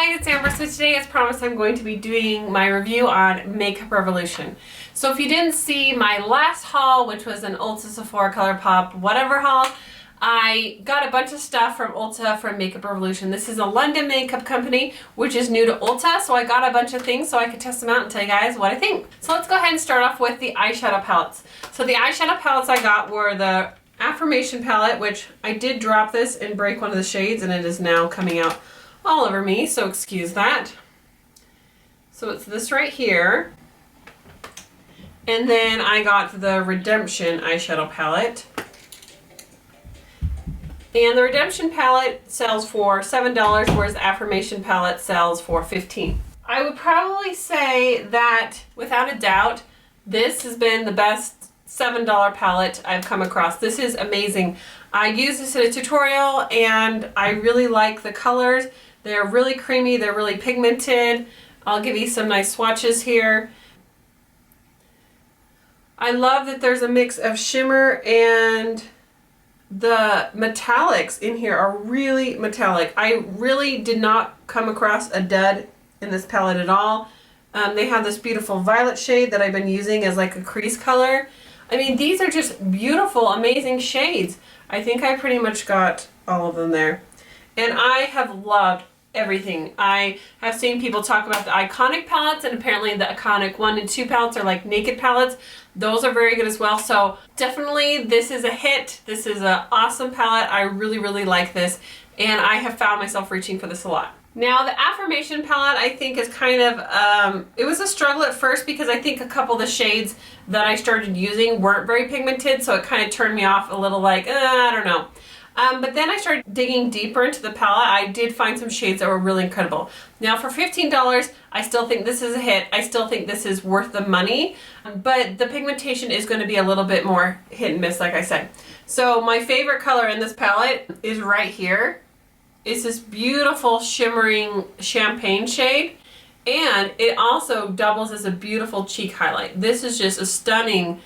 guys, it's Amber. So today, as promised, I'm going to be doing my review on Makeup Revolution. So if you didn't see my last haul, which was an Ulta, Sephora, ColourPop, whatever haul, I got a bunch of stuff from Ulta from Makeup Revolution. This is a London makeup company, which is new to Ulta, so I got a bunch of things so I could test them out and tell you guys what I think. So let's go ahead and start off with the eyeshadow palettes. So the eyeshadow palettes I got were the Affirmation palette, which I did drop this and break one of the shades, and it is now coming out all over me, so excuse that. So it's this right here. And then I got the Redemption eyeshadow palette. And the Redemption palette sells for $7, whereas the Affirmation palette sells for $15. I would probably say that, without a doubt, this has been the best $7 palette I've come across. This is amazing. I used this in a tutorial and I really like the colors. They're really creamy, they're really pigmented. I'll give you some nice swatches here. I love that there's a mix of shimmer, and the metallics in here are really metallic. I really did not come across a dud in this palette at all. They have this beautiful violet shade that I've been using as like a crease color. I mean, these are just beautiful, amazing shades. I think I pretty much got all of them there. And I have loved everything. I have seen people talk about the iconic palettes, and apparently the iconic 1 and 2 palettes are like naked palettes. Those are very good as well. So definitely this is a hit. This is an awesome palette. I really, really like this, and I have found myself reaching for this a lot. Now the Affirmation palette, I think, is kind of, it was a struggle at first because I think a couple of the shades that I started using weren't very pigmented, so it kind of turned me off a little, like, I don't know. But then I started digging deeper into the palette. I did find some shades that were really incredible. Now for $15, I still think this is a hit. I still think this is worth the money, but the pigmentation is going to be a little bit more hit and miss, like I said. So my favorite color in this palette is right here. It's this beautiful shimmering champagne shade, and it also doubles as a beautiful cheek highlight. This is just a stunning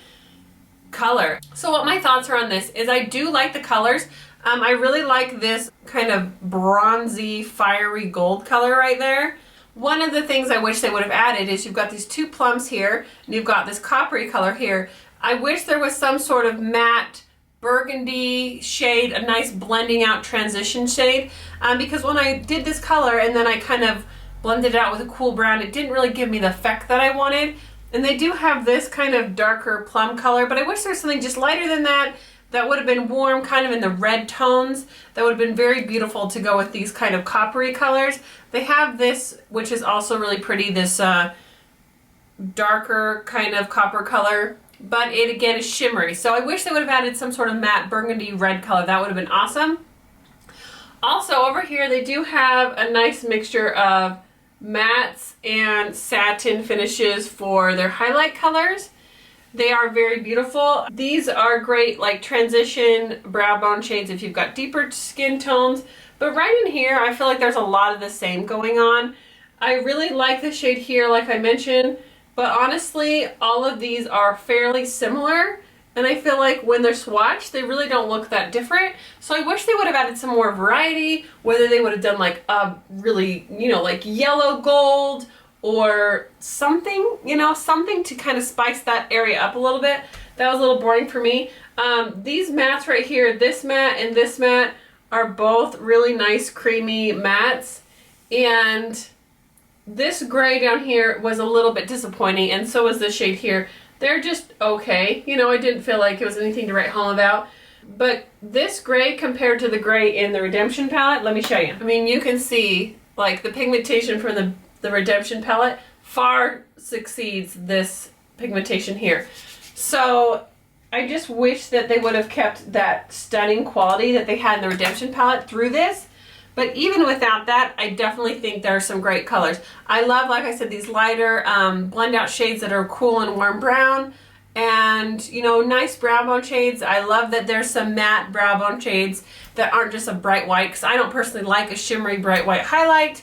color. So what my thoughts are on this is I do like the colors. I really like this kind of bronzy, fiery gold color right there. One of the things I wish they would have added is you've got these two plums here, and you've got this coppery color here. I wish there was some sort of matte burgundy shade, a nice blending out transition shade, because when I did this color and then I kind of blended it out with a cool brown, it didn't really give me the effect that I wanted. And they do have this kind of darker plum color, but I wish there was something just lighter than that, that would have been warm, kind of in the red tones. That would have been very beautiful to go with these kind of coppery colors. They have this, which is also really pretty, this darker kind of copper color, but it again is shimmery. So I wish they would have added some sort of matte burgundy red color. That would have been awesome. Also over here they do have a nice mixture of mattes and satin finishes for their highlight colors. They are very beautiful. These are great like transition brow bone shades if you've got deeper skin tones. But right in here I feel like there's a lot of the same going on. I really like the shade here, like I mentioned, but honestly all of these are fairly similar, and I feel like when they're swatched they really don't look that different. So I wish they would have added some more variety, whether they would have done like a really, you know, like yellow gold or something, you know, something to kind of spice that area up a little bit. That was a little boring for me. These mattes right here, this matte and this matte, are both really nice creamy mattes, and this gray down here was a little bit disappointing, and so is this shade here. They're just okay. You know, I didn't feel like it was anything to write home about. But this gray compared to the gray in the Redemption palette, let me show you. I mean, you can see like the pigmentation from the Redemption palette far succeeds this pigmentation here. So I just wish that they would have kept that stunning quality that they had in the Redemption palette through this. But even without that, I definitely think there are some great colors. I love, like I said, these lighter blend out shades that are cool and warm brown, and, you know, nice brow bone shades. I love that there's some matte brow bone shades that aren't just a bright white, because I don't personally like a shimmery bright white highlight.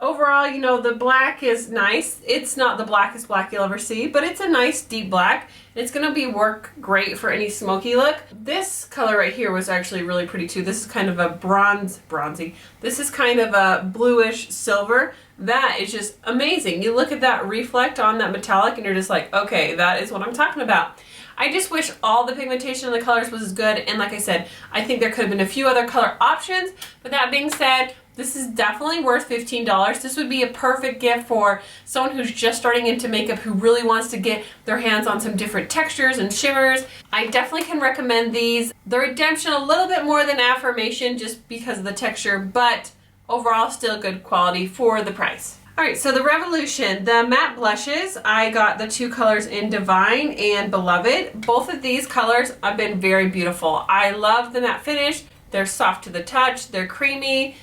Overall, you know, the black is nice. It's not the blackest black you'll ever see, but it's a nice deep black. It's gonna work great for any smoky look. This color right here was actually really pretty too. This is kind of a bronzy. This is kind of a bluish silver. That is just amazing. You look at that reflect on that metallic and you're just like, okay, that is what I'm talking about. I just wish all the pigmentation of the colors was as good, and like I said, I think there could have been a few other color options, but that being said, this is definitely worth $15. This would be a perfect gift for someone who's just starting into makeup who really wants to get their hands on some different textures and shimmers. I definitely can recommend these. The Redemption a little bit more than Affirmation just because of the texture, but overall still good quality for the price. Alright, so the Revolution, the matte blushes, I got the two colors in Divine and Beloved. Both of these colors have been very beautiful. I love the matte finish. They're soft to the touch. They're creamy.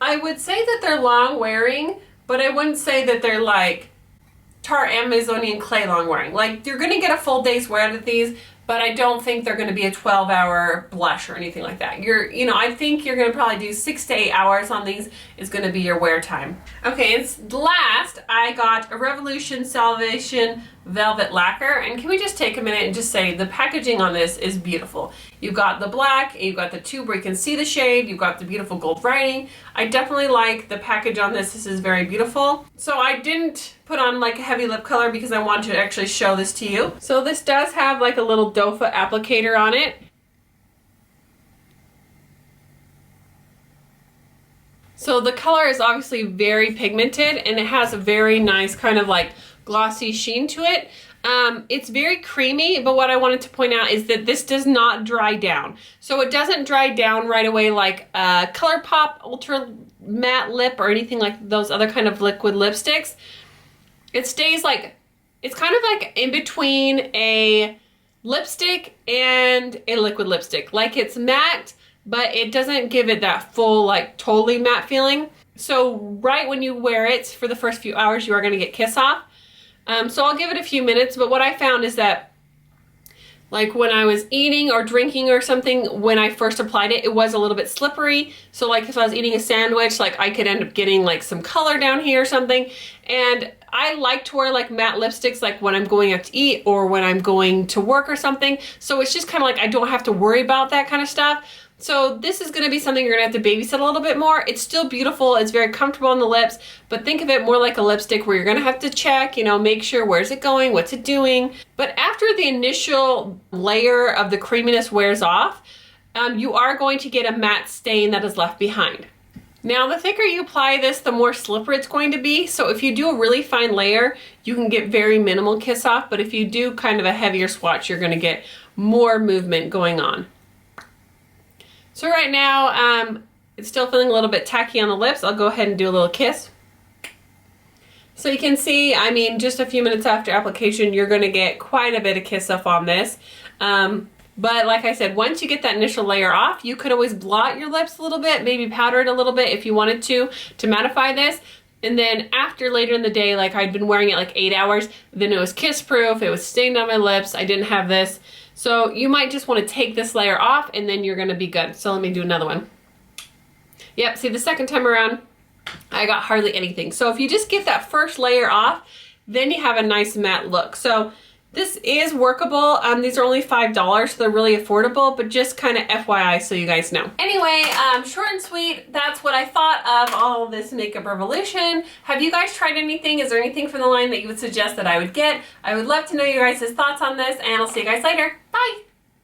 I would say that they're long wearing, but I wouldn't say that they're like Tarte Amazonian Clay long wearing. Like, you're going to get a full day's wear out of these, but I don't think they're going to be a 12-hour blush or anything like that. I think you're going to probably do 6 to 8 hours on these is going to be your wear time. Okay, and last, I got a Revolution Salvation Velvet Lacquer, and can we just take a minute and just say the packaging on this is beautiful. You've got the black, and you've got the tube where you can see the shade, you've got the beautiful gold writing. I definitely like the package on this. This is very beautiful. So I didn't put on like a heavy lip color because I wanted to actually show this to you. So this does have like a little doe foot applicator on it. So the color is obviously very pigmented and it has a very nice kind of like glossy sheen to it. It's very creamy, but what I wanted to point out is that this does not dry down. So it doesn't dry down right away like ColourPop Ultra Matte Lip or anything like those other kind of liquid lipsticks. It stays like, it's kind of like in between a lipstick and a liquid lipstick. Like it's matte, but it doesn't give it that full like totally matte feeling. So right when you wear it for the first few hours, you are going to get kiss off. So I'll give it a few minutes, but what I found is that like when I was eating or drinking or something, when I first applied it, it was a little bit slippery. So like if I was eating a sandwich, like I could end up getting like some color down here or something. And I like to wear like matte lipsticks like when I'm going out to eat or when I'm going to work or something. So it's just kind of like I don't have to worry about that kind of stuff. So this is going to be something you're going to have to babysit a little bit more. It's still beautiful. It's very comfortable on the lips, but think of it more like a lipstick where you're going to have to check, make sure where's it going, what's it doing. But after the initial layer of the creaminess wears off, you are going to get a matte stain that is left behind. Now, the thicker you apply this, the more slippery it's going to be. So if you do a really fine layer, you can get very minimal kiss off. But if you do kind of a heavier swatch, you're going to get more movement going on. So right now, it's still feeling a little bit tacky on the lips. I'll go ahead and do a little kiss. So you can see, I mean, just a few minutes after application, you're going to get quite a bit of kiss off on this. But like I said, once you get that initial layer off, you could always blot your lips a little bit, maybe powder it a little bit if you wanted to mattify this. And then after later in the day, like I'd been wearing it like 8 hours, then it was kiss proof, it was stained on my lips, I didn't have this. So you might just want to take this layer off and then you're going to be good. So let me do another one. Yep, see the second time around, I got hardly anything. So if you just get that first layer off, then you have a nice matte look. So this is workable. These are only $5, so they're really affordable, but just kind of FYI so you guys know. Anyway, short and sweet, that's what I thought of all this makeup revolution. Have you guys tried anything? Is there anything from the line that you would suggest that I would get? I would love to know your guys' thoughts on this, and I'll see you guys later. Bye!